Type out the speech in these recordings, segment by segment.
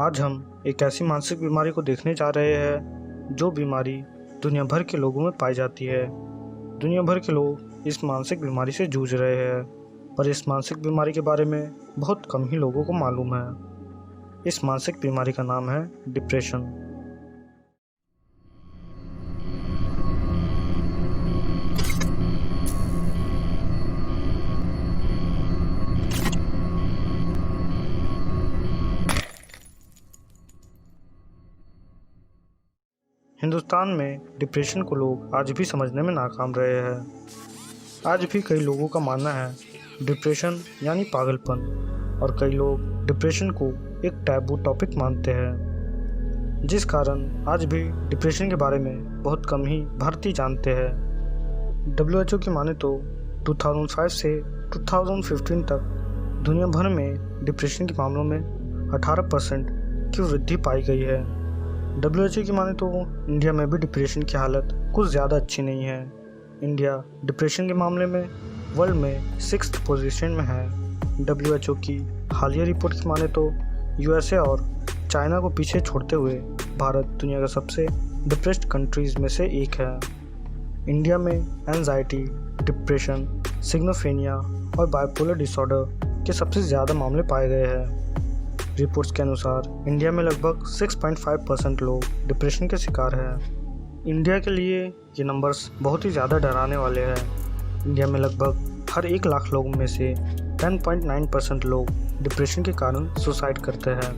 आज हम एक ऐसी मानसिक बीमारी को देखने जा रहे हैं जो बीमारी दुनिया भर के लोगों में पाई जाती है। दुनिया भर के लोग इस मानसिक बीमारी से जूझ रहे हैं, पर इस मानसिक बीमारी के बारे में बहुत कम ही लोगों को मालूम है। इस मानसिक बीमारी का नाम है डिप्रेशन। हिंदुस्तान में डिप्रेशन को लोग आज भी समझने में नाकाम रहे हैं। आज भी कई लोगों का मानना है डिप्रेशन यानी पागलपन, और कई लोग डिप्रेशन को एक टैबू टॉपिक मानते हैं, जिस कारण आज भी डिप्रेशन के बारे में बहुत कम ही भारतीय जानते हैं। WHO की माने तो 2005 से 2015 तक दुनिया भर में डिप्रेशन के मामलों में 18% की वृद्धि पाई गई है। WHO की माने तो इंडिया में भी डिप्रेशन की हालत कुछ ज़्यादा अच्छी नहीं है। इंडिया डिप्रेशन के मामले में वर्ल्ड में 6th पोजीशन में है। WHO की हालिया रिपोर्ट की माने तो USA और चाइना को पीछे छोड़ते हुए भारत दुनिया का सबसे डिप्रेस्ड कंट्रीज़ में से एक है। इंडिया में एंजाइटी, डिप्रेशन, सिग्नोफेनिया और बाइपोलर डिसऑर्डर के सबसे ज़्यादा मामले पाए गए हैं। रिपोर्ट्स के अनुसार इंडिया में लगभग 6.5% लोग डिप्रेशन के शिकार हैं। इंडिया के लिए ये नंबर्स बहुत ही ज़्यादा डराने वाले हैं। इंडिया में लगभग हर 1 लाख लोगों में से 10.9% लोग डिप्रेशन के कारण सुसाइड करते हैं।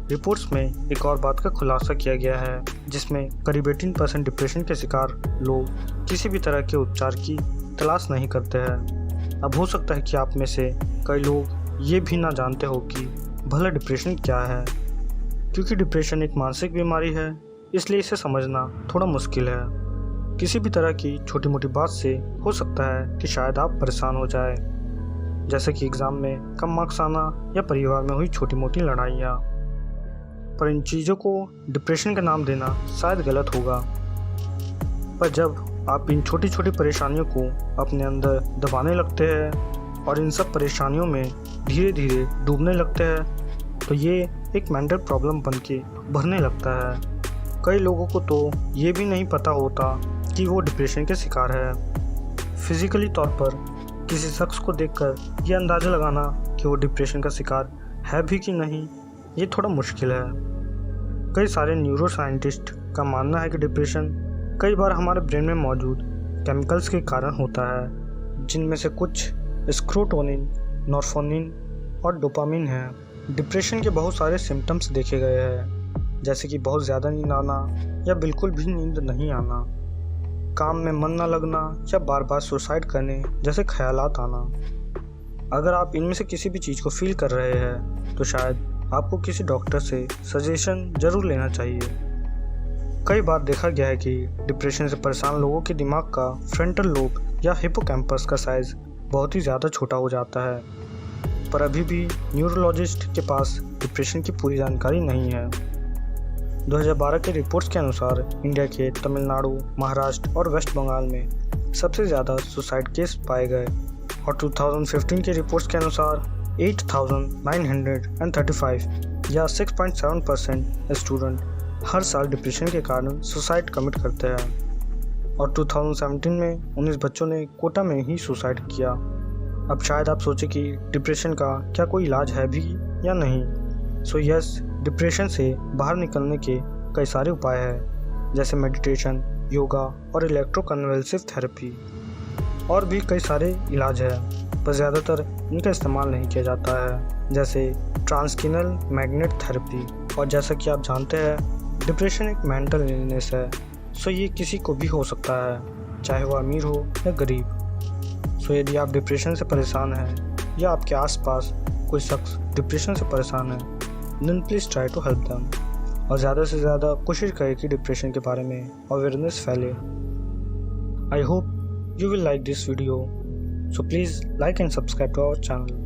रिपोर्ट्स में एक और बात का खुलासा किया गया है, जिसमें करीब 18% डिप्रेशन के शिकार लोग किसी भी तरह के उपचार की तलाश नहीं करते हैं। अब हो सकता है कि आप में से कई लोग ये भी ना जानते हो कि भला डिप्रेशन क्या है। क्योंकि डिप्रेशन एक मानसिक बीमारी है, इसलिए इसे समझना थोड़ा मुश्किल है। किसी भी तरह की छोटी मोटी बात से हो सकता है कि शायद आप परेशान हो जाए, जैसे कि एग्ज़ाम में कम मार्क्स आना या परिवार में हुई छोटी मोटी लड़ाइयाँ। पर इन चीज़ों को डिप्रेशन का नाम देना शायद गलत होगा। पर जब आप इन छोटी छोटी परेशानियों को अपने अंदर दबाने लगते हैं और इन सब परेशानियों में धीरे धीरे डूबने लगते हैं, तो ये एक मेंटल प्रॉब्लम बन के भरने लगता है। कई लोगों को तो ये भी नहीं पता होता कि वो डिप्रेशन के शिकार है। फिजिकली तौर पर किसी शख्स को देखकर ये अंदाज़ा लगाना कि वो डिप्रेशन का शिकार है भी कि नहीं, ये थोड़ा मुश्किल है। कई सारे न्यूरो साइंटिस्ट का मानना है कि डिप्रेशन कई बार हमारे ब्रेन में मौजूद केमिकल्स के कारण होता है, जिनमें से कुछ सेरोटोनिन, नॉर्फोनिन और डोपामिन है। डिप्रेशन के बहुत सारे सिम्टम्स देखे गए हैं, जैसे कि बहुत ज़्यादा नींद आना या बिल्कुल भी नींद नहीं आना, काम में मन न लगना या बार बार सुसाइड करने जैसे ख्यालात आना। अगर आप इनमें से किसी भी चीज़ को फील कर रहे हैं तो शायद आपको किसी डॉक्टर से सजेशन ज़रूर लेना चाहिए। कई बार देखा गया है कि डिप्रेशन से परेशान लोगों के दिमाग का फ्रंटल लोब या हिपोकैम्पस का साइज़ बहुत ही ज़्यादा छोटा हो जाता है, पर अभी भी न्यूरोलॉजिस्ट के पास डिप्रेशन की पूरी जानकारी नहीं है। 2012 के रिपोर्ट्स के अनुसार इंडिया के तमिलनाडु, महाराष्ट्र और वेस्ट बंगाल में सबसे ज़्यादा सुसाइड केस पाए गए, और 2015 के रिपोर्ट्स के अनुसार 8,935 या 6.7% स्टूडेंट हर साल डिप्रेशन के कारण सुसाइड कमिट करते हैं, और 2017 में 19 बच्चों ने कोटा में ही सुसाइड किया। अब शायद आप सोचें कि डिप्रेशन का क्या कोई इलाज है भी या नहीं। सो यस, डिप्रेशन से बाहर निकलने के कई सारे उपाय हैं, जैसे मेडिटेशन, योगा और इलेक्ट्रोकन्वल्सिव थेरेपी, और भी कई सारे इलाज हैं, पर ज़्यादातर इनका इस्तेमाल नहीं किया जाता है, जैसे ट्रांसक्रेनियल मैग्नेट थेरेपी। और जैसा कि आप जानते हैं, डिप्रेशन एक मेंटल इलनेस है, सो ये किसी को भी हो सकता है, चाहे वो अमीर हो या गरीब। सो यदि आप डिप्रेशन से परेशान हैं या आपके आसपास कोई शख्स डिप्रेशन से परेशान है, then please try to help them, और ज़्यादा से ज़्यादा कोशिश करें कि डिप्रेशन के बारे में अवेयरनेस फैले। I hope you will like this video, so please like and subscribe to our channel.